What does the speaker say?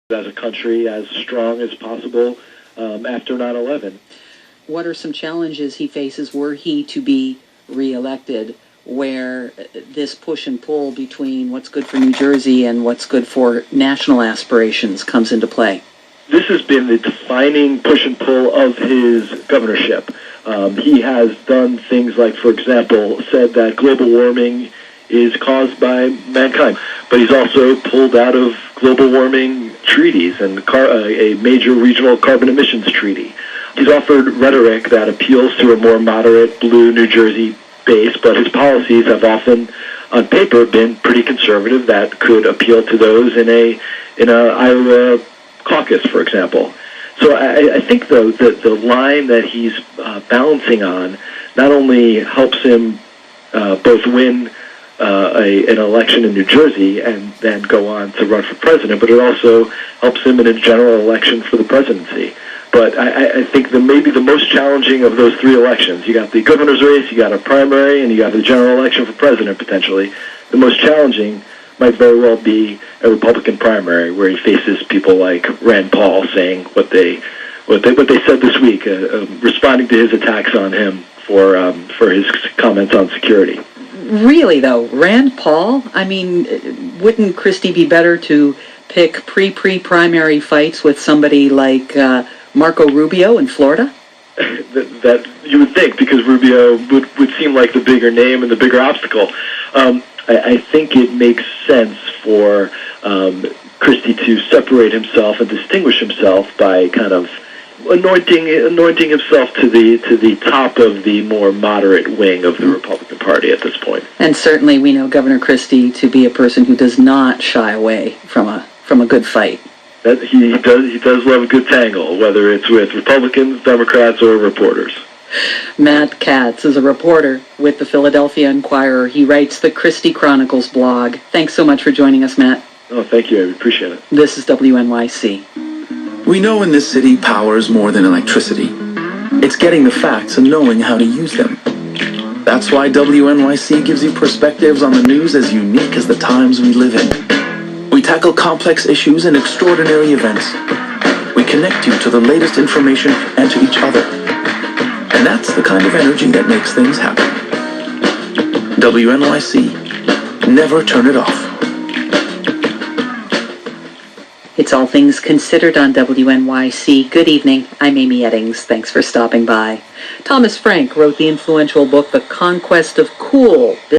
as a country as strong as possible after 9/11. What are some challenges he faces were he to be reelected, where this push and pull between what's good for New Jersey and what's good for national aspirations comes into play? This has been the defining push and pull of his governorship. He has done things like, for example, said that global warming is caused by mankind, but he's also pulled out of global warming treaties and a major regional carbon emissions treaty. He's offered rhetoric that appeals to a more moderate blue New Jersey base, but his policies have often, on paper, been pretty conservative that could appeal to those in a Iowa caucus, for example. So I think, though, that the line that he's balancing on not only helps him both win an election in New Jersey and then go on to run for president, but it also helps him in a general election for the presidency. But I think that maybe the most challenging of those three elections, you got the governor's race, you got a primary, and you got the general election for president potentially. The most challenging might very well be a Republican primary where he faces people like Rand Paul saying what they said this week, responding to his attacks on him for his comments on security. Really, though, Rand Paul? I mean, wouldn't Christie be better to pick pre-primary fights with somebody like Marco Rubio in Florida? that you would think, because Rubio would seem like the bigger name and the bigger obstacle. I think it makes sense for Christie to separate himself and distinguish himself by kind of anointing himself to the top of the more moderate wing of the Republican Party at this point. And certainly we know Governor Christie to be a person who does not shy away from a good fight. That he does love a good tangle, whether it's with Republicans, Democrats, or reporters. Matt Katz is a reporter with the Philadelphia Inquirer. He writes the Christie Chronicles blog. Thanks so much for joining us, Matt. Oh, thank you. I appreciate it. This is WNYC. We know in this city power is more than electricity. It's getting the facts and knowing how to use them. That's why WNYC gives you perspectives on the news as unique as the times we live in. We tackle complex issues and extraordinary events. We connect you to the latest information and to each other. And that's the kind of energy that makes things happen. WNYC. Never turn it off. It's All Things Considered on WNYC. Good evening. I'm Amy Eddings. Thanks for stopping by. Thomas Frank wrote the influential book, The Conquest of Cool.